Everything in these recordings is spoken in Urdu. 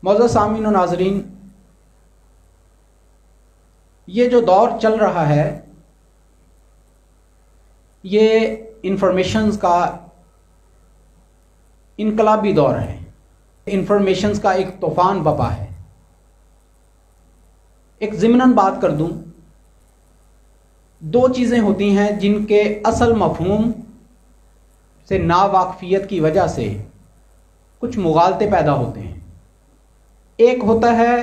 معزز سامعین و ناظرین، یہ جو دور چل رہا ہے یہ انفارمیشنز کا انقلابی دور ہے، انفارمیشنز کا ایک طوفان بپا ہے۔ ایک ضمناً بات کر دوں، دو چیزیں ہوتی ہیں جن کے اصل مفہوم سے ناواقفیت کی وجہ سے کچھ مغالطے پیدا ہوتے ہیں۔ ایک ہوتا ہے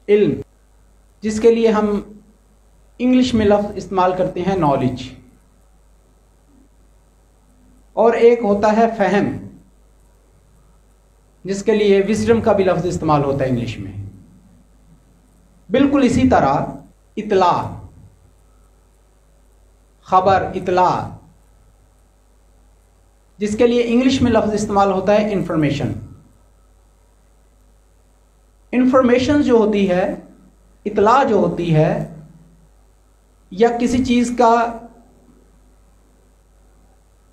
علم، جس کے لیے ہم انگلش میں لفظ استعمال کرتے ہیں نالج، اور ایک ہوتا ہے فہم، جس کے لیے وزڈم کا بھی لفظ استعمال ہوتا ہے انگلش میں۔ بالکل اسی طرح اطلاع، خبر، اطلاع، جس کے لیے انگلش میں لفظ استعمال ہوتا ہے انفارمیشن۔ انفارمیشن جو ہوتی ہے، اطلاع جو ہوتی ہے، یا کسی چیز کا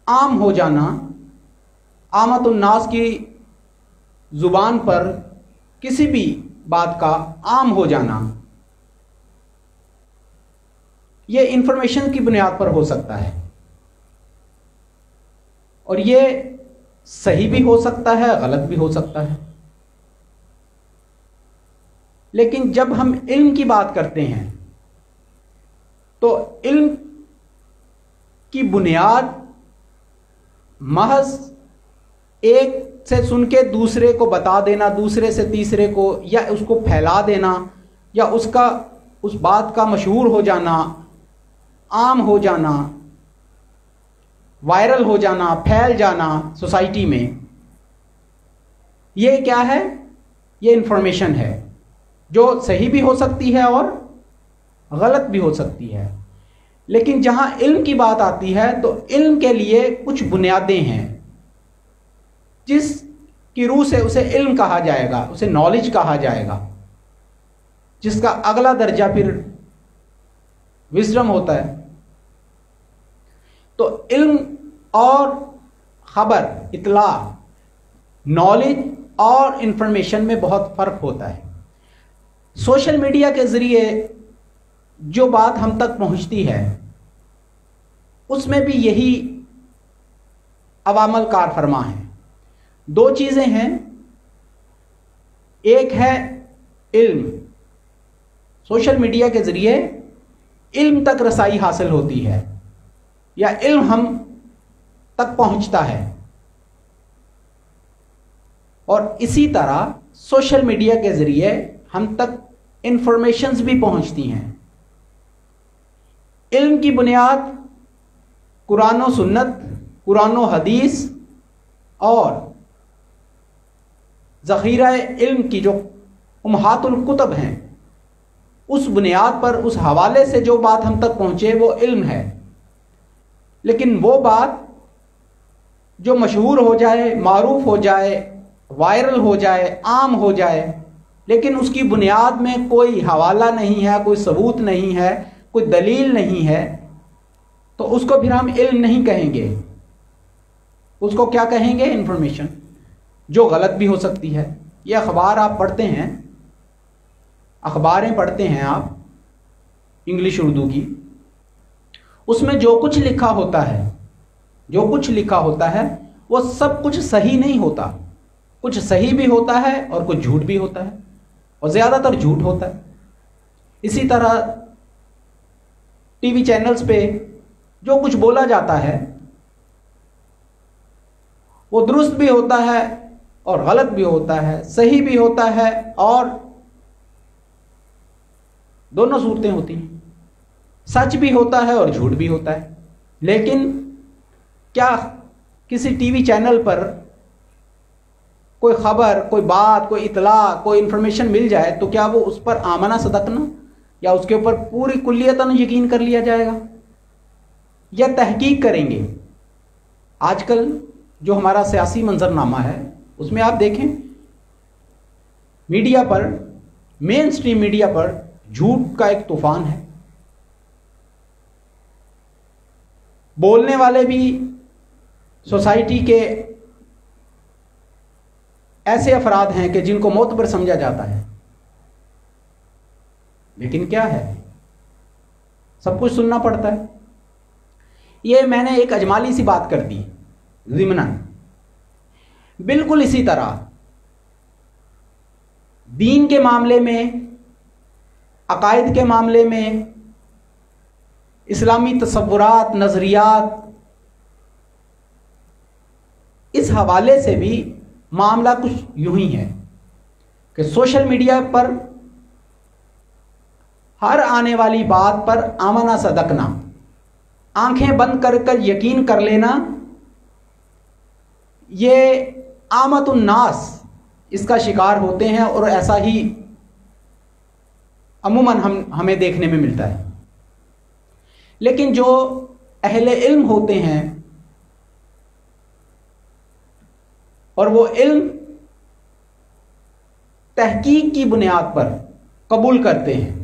عام ہو جانا، عامت الناس کی زبان پر کسی بھی بات کا عام ہو جانا، یہ انفارمیشن کی بنیاد پر ہو سکتا ہے، اور یہ صحیح بھی ہو سکتا ہے، غلط بھی ہو سکتا ہے۔ لیکن جب ہم علم کی بات کرتے ہیں تو علم کی بنیاد محض ایک سے سن کے دوسرے کو بتا دینا، دوسرے سے تیسرے کو، یا اس کو پھیلا دینا، یا اس بات کا مشہور ہو جانا، عام ہو جانا، وائرل ہو جانا، پھیل جانا سوسائٹی میں، یہ کیا ہے؟ یہ انفارمیشن ہے، جو صحیح بھی ہو سکتی ہے اور غلط بھی ہو سکتی ہے۔ لیکن جہاں علم کی بات آتی ہے تو علم کے لیے کچھ بنیادیں ہیں جس کی روح سے اسے علم کہا جائے گا، اسے نالج کہا جائے گا، جس کا اگلا درجہ پھر وزڈم ہوتا ہے۔ تو علم اور خبر، اطلاع، نالج اور انفارمیشن میں بہت فرق ہوتا ہے۔ سوشل میڈیا کے ذریعے جو بات ہم تک پہنچتی ہے اس میں بھی یہی عوامل کار فرما ہیں۔ دو چیزیں ہیں، ایک ہے علم، سوشل میڈیا کے ذریعے علم تک رسائی حاصل ہوتی ہے، یا علم ہم تک پہنچتا ہے، اور اسی طرح سوشل میڈیا کے ذریعے ہم تک انفارمیشنز بھی پہنچتی ہیں۔ علم کی بنیاد قرآن و سنت، قرآن و حدیث اور ذخیرہ علم کی جو امہات الکتب ہیں، اس بنیاد پر، اس حوالے سے جو بات ہم تک پہنچے وہ علم ہے۔ لیکن وہ بات جو مشہور ہو جائے، معروف ہو جائے، وائرل ہو جائے، عام ہو جائے، لیکن اس کی بنیاد میں کوئی حوالہ نہیں ہے، کوئی ثبوت نہیں ہے، کوئی دلیل نہیں ہے، تو اس کو پھر ہم علم نہیں کہیں گے، اس کو کیا کہیں گے؟ انفارمیشن، جو غلط بھی ہو سکتی ہے۔ یہ اخبار آپ پڑھتے ہیں، اخباریں پڑھتے ہیں آپ انگلش اردو کی، اس میں جو کچھ لکھا ہوتا ہے، جو کچھ لکھا ہوتا ہے وہ سب کچھ صحیح نہیں ہوتا، کچھ صحیح بھی ہوتا ہے اور کچھ جھوٹ بھی ہوتا ہے، اور زیادہ تر جھوٹ ہوتا ہے۔ اسی طرح ٹی وی چینلز پہ جو کچھ بولا جاتا ہے وہ درست بھی ہوتا ہے اور غلط بھی ہوتا ہے، صحیح بھی ہوتا ہے، اور دونوں صورتیں ہوتی ہیں، سچ بھی ہوتا ہے اور جھوٹ بھی ہوتا ہے۔ لیکن کیا کسی ٹی وی چینل پر کوئی خبر، کوئی بات، کوئی اطلاع، کوئی انفارمیشن مل جائے تو کیا وہ اس پر آمنہ صدقنا، یا اس کے اوپر پوری کلیتاً یقین کر لیا جائے گا، یا تحقیق کریں گے؟ آج کل جو ہمارا سیاسی منظرنامہ ہے اس میں آپ دیکھیں، میڈیا پر، مین اسٹریم میڈیا پر جھوٹ کا ایک طوفان ہے، بولنے والے بھی سوسائٹی کے ایسے افراد ہیں کہ جن کو معتبر سمجھا جاتا ہے، لیکن کیا ہے، سب کچھ سننا پڑتا ہے۔ یہ میں نے ایک اجمالی سی بات کر دی ضمناً۔ بالکل اسی طرح دین کے معاملے میں، عقائد کے معاملے میں، اسلامی تصورات، نظریات، اس حوالے سے بھی معاملہ کچھ یوں ہی ہے کہ سوشل میڈیا پر ہر آنے والی بات پر آمنا صدقنا، آنکھیں بند کر کر یقین کر لینا، یہ عامت الناس اس کا شکار ہوتے ہیں، اور ایسا ہی عموماً ہمیں دیکھنے میں ملتا ہے۔ لیکن جو اہل علم ہوتے ہیں اور وہ علم تحقیق کی بنیاد پر قبول کرتے ہیں،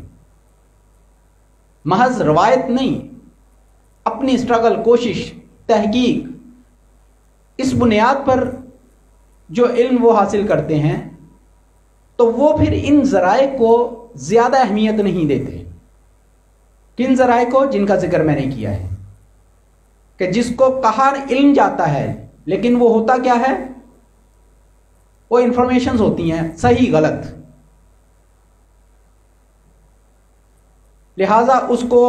محض روایت نہیں، اپنی اسٹرگل، کوشش، تحقیق، اس بنیاد پر جو علم وہ حاصل کرتے ہیں، تو وہ پھر ان ذرائع کو زیادہ اہمیت نہیں دیتے۔ کن ذرائع کو؟ جن کا ذکر میں نے کیا ہے، کہ جس کو کہا علم جاتا ہے، لیکن وہ ہوتا کیا ہے؟ وہ انفارمیشنز ہوتی ہیں، صحیح غلط، لہذا اس کو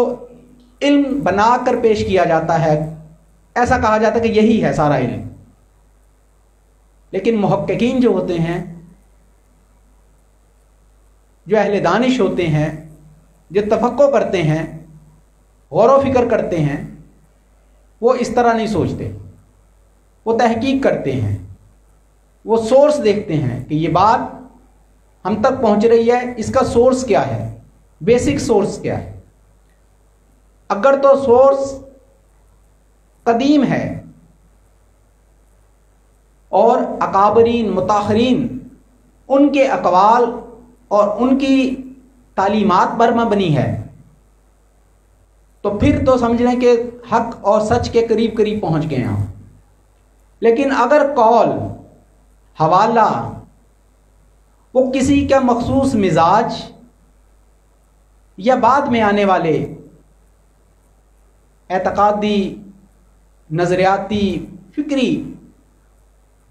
علم بنا کر پیش کیا جاتا ہے، ایسا کہا جاتا ہے کہ یہی ہے سارا علم۔ لیکن محققین جو ہوتے ہیں، جو اہل دانش ہوتے ہیں، جو تفقہ کرتے ہیں، غور و فکر کرتے ہیں، وہ اس طرح نہیں سوچتے، وہ تحقیق کرتے ہیں، وہ سورس دیکھتے ہیں کہ یہ بات ہم تک پہنچ رہی ہے، اس کا سورس کیا ہے، بیسک سورس کیا ہے۔ اگر تو سورس قدیم ہے اور اکابرین، متاخرین، ان کے اقوال اور ان کی تعلیمات پر مبنی ہے، تو پھر تو سمجھ لیں کہ حق اور سچ کے قریب قریب پہنچ گئے ہم۔ لیکن اگر قول، حوالہ، وہ کسی کا مخصوص مزاج یا بعد میں آنے والے اعتقادی، نظریاتی، فکری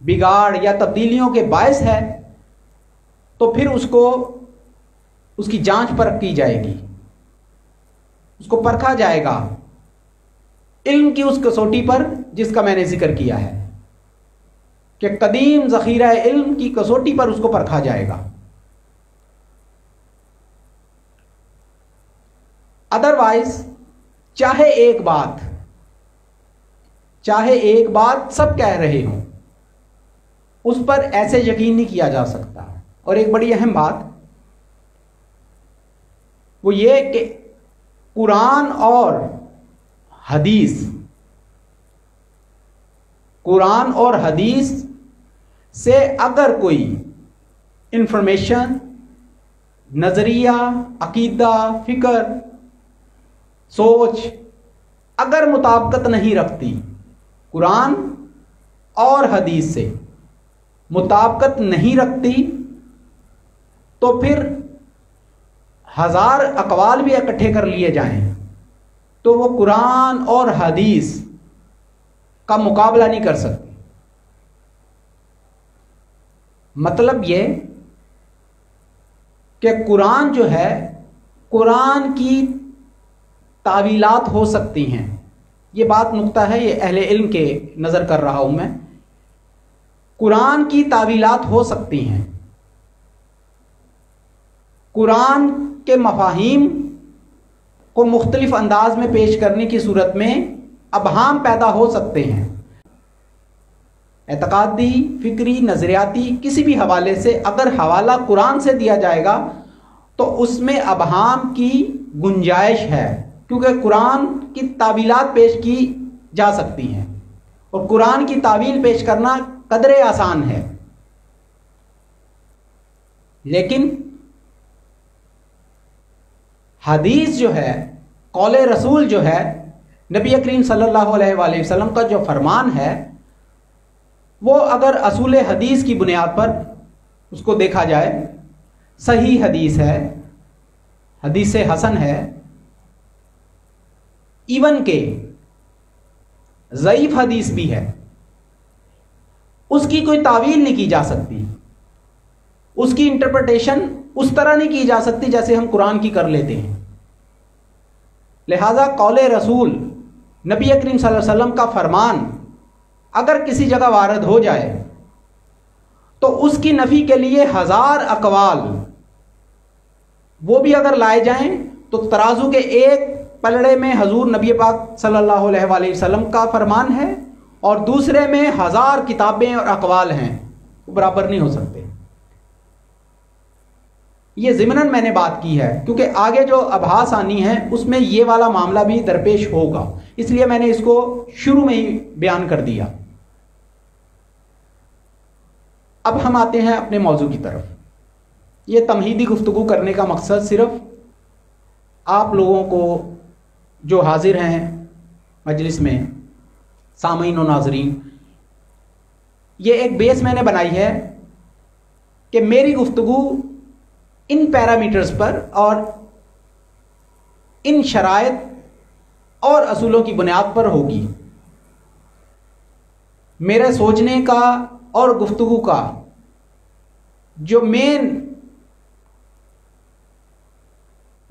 بگاڑ یا تبدیلیوں کے باعث ہے، تو پھر اس کی جانچ پرکھ کی جائے گی، اس کو پرکھا جائے گا علم کی اس کسوٹی پر جس کا میں نے ذکر کیا ہے، کہ قدیم ذخیرہ علم کی کسوٹی پر اس کو پرکھا جائے گا۔ ادروائز چاہے ایک بات سب کہہ رہے ہوں، اس پر ایسے یقین نہیں کیا جا سکتا۔ اور ایک بڑی اہم بات وہ یہ کہ قرآن اور حدیث سے اگر کوئی انفارمیشن، نظریہ، عقیدہ، فکر، سوچ اگر مطابقت نہیں رکھتی، قرآن اور حدیث سے مطابقت نہیں رکھتی، تو پھر 1000 اقوال بھی اکٹھے کر لیے جائیں تو وہ قرآن اور حدیث کا مقابلہ نہیں کر سکتی۔ مطلب یہ کہ قرآن جو ہے، قرآن کی تعویلات ہو سکتی ہیں، یہ بات نقطہ ہے، یہ اہل علم کے نظر کر رہا ہوں میں، قرآن کی تعویلات ہو سکتی ہیں، قرآن کے مفاہیم کو مختلف انداز میں پیش کرنے کی صورت میں ابہام پیدا ہو سکتے ہیں، اعتقادی، فکری، نظریاتی کسی بھی حوالے سے اگر حوالہ قرآن سے دیا جائے گا تو اس میں ابہام کی گنجائش ہے، کیونکہ قرآن کی تعویلات پیش کی جا سکتی ہیں، اور قرآن کی تعویل پیش کرنا قدرے آسان ہے۔ لیکن حدیث جو ہے، قول رسول جو ہے، نبی کریم صلی اللہ علیہ وآلہ وسلم کا جو فرمان ہے، وہ اگر اصول حدیث کی بنیاد پر اس کو دیکھا جائے، صحیح حدیث ہے، حدیث حسن ہے، ایون کہ ضعیف حدیث بھی ہے، اس کی کوئی تعویل نہیں کی جا سکتی، اس کی انٹرپریٹیشن اس طرح نہیں کی جا سکتی جیسے ہم قرآن کی کر لیتے ہیں۔ لہذا قول رسول، نبی کریم صلی اللہ علیہ وسلم کا فرمان اگر کسی جگہ وارد ہو جائے تو اس کی نفی کے لیے 1000 اقوال وہ بھی اگر لائے جائیں تو ترازو کے ایک پلڑے میں حضور نبی پاک صلی اللہ علیہ وآلہ وسلم کا فرمان ہے اور دوسرے میں 1000 کتابیں اور اقوال ہیں، وہ برابر نہیں ہو سکتے۔ یہ ضمناً میں نے بات کی ہے کیونکہ آگے جو ابحاث آنی ہے اس میں یہ والا معاملہ بھی درپیش ہوگا، اس لیے میں نے اس کو شروع میں ہی بیان کر دیا۔ اب ہم آتے ہیں اپنے موضوع کی طرف۔ یہ تمہیدی گفتگو کرنے کا مقصد صرف آپ لوگوں کو جو حاضر ہیں مجلس میں، سامعین و ناظرین، یہ ایک بیس میں نے بنائی ہے کہ میری گفتگو ان پیرامیٹرز پر اور ان شرائط اور اصولوں کی بنیاد پر ہوگی۔ میرے سوچنے کا اور گفتگو کا جو مین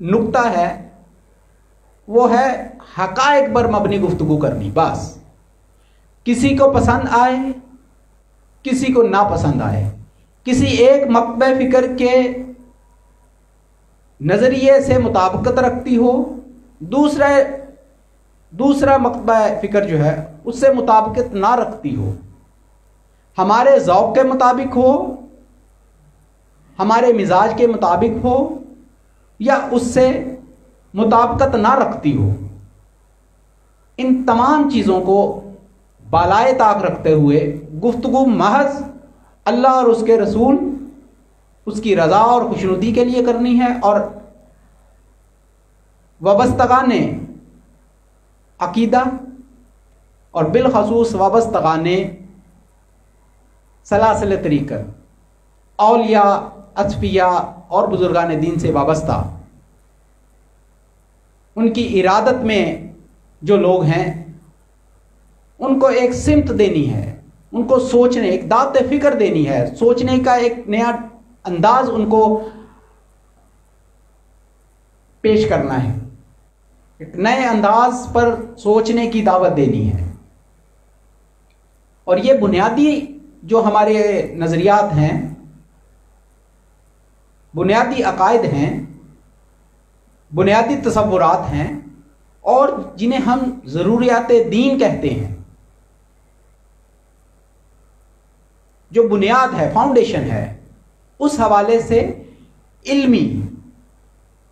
نقطہ ہے وہ ہے حقائق پر مبنی گفتگو کرنی، بس۔ کسی کو پسند آئے، کسی کو ناپسند آئے، کسی ایک مکتبہ فکر کے نظریے سے مطابقت رکھتی ہو، دوسرا مکتبہ فکر جو ہے اس سے مطابقت نہ رکھتی ہو، ہمارے ذوق کے مطابق ہو، ہمارے مزاج کے مطابق ہو یا اس سے مطابقت نہ رکھتی ہو، ان تمام چیزوں کو بالائے طاق رکھتے ہوئے گفتگو محض اللہ اور اس کے رسول، اس کی رضا اور خوشنودی کے لیے کرنی ہے، اور وابستگان عقیدہ اور بالخصوص وابستگان سلاسل طریقت، اولیاء، اصفیاء اور بزرگان دین سے وابستہ ان کی ارادت میں جو لوگ ہیں ان کو ایک سمت دینی ہے، ان کو سوچنے، ایک دعوت فکر دینی ہے، سوچنے کا ایک نیا انداز ان کو پیش کرنا ہے، ایک نئے انداز پر سوچنے کی دعوت دینی ہے۔ اور یہ بنیادی جو ہمارے نظریات ہیں، بنیادی عقائد ہیں، بنیادی تصورات ہیں، اور جنہیں ہم ضروریات دین کہتے ہیں، جو بنیاد ہے، فاؤنڈیشن ہے، اس حوالے سے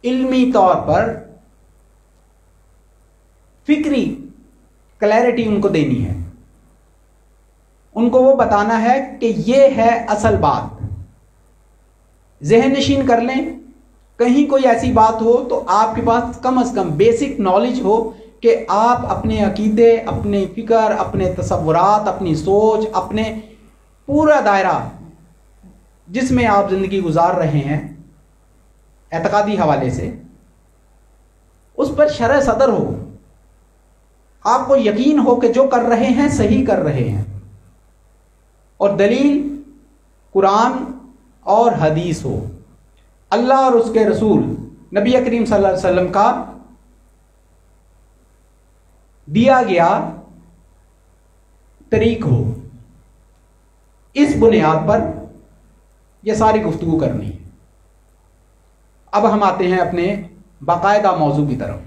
علمی طور پر فکری کلیئرٹی ان کو دینی ہے، ان کو وہ بتانا ہے کہ یہ ہے اصل بات۔ ذہن نشین کر لیں، کہیں کوئی ایسی بات ہو تو آپ کے پاس کم از کم بیسک نالج ہو کہ آپ اپنے عقیدے، اپنے فکر، اپنے تصورات، اپنی سوچ، اپنے پورا دائرہ جس میں آپ زندگی گزار رہے ہیں اعتقادی حوالے سے، اس پر شرح صدر ہو، آپ کو یقین ہو کہ جو کر رہے ہیں صحیح کر رہے ہیں، اور دلیل قرآن اور حدیث ہو، اللہ اور اس کے رسول نبی کریم صلی اللہ علیہ وسلم کا دیا گیا طریق ہو۔ اس بنیاد پر یہ ساری گفتگو کرنی ہے۔ اب ہم آتے ہیں اپنے باقاعدہ موضوع کی طرف۔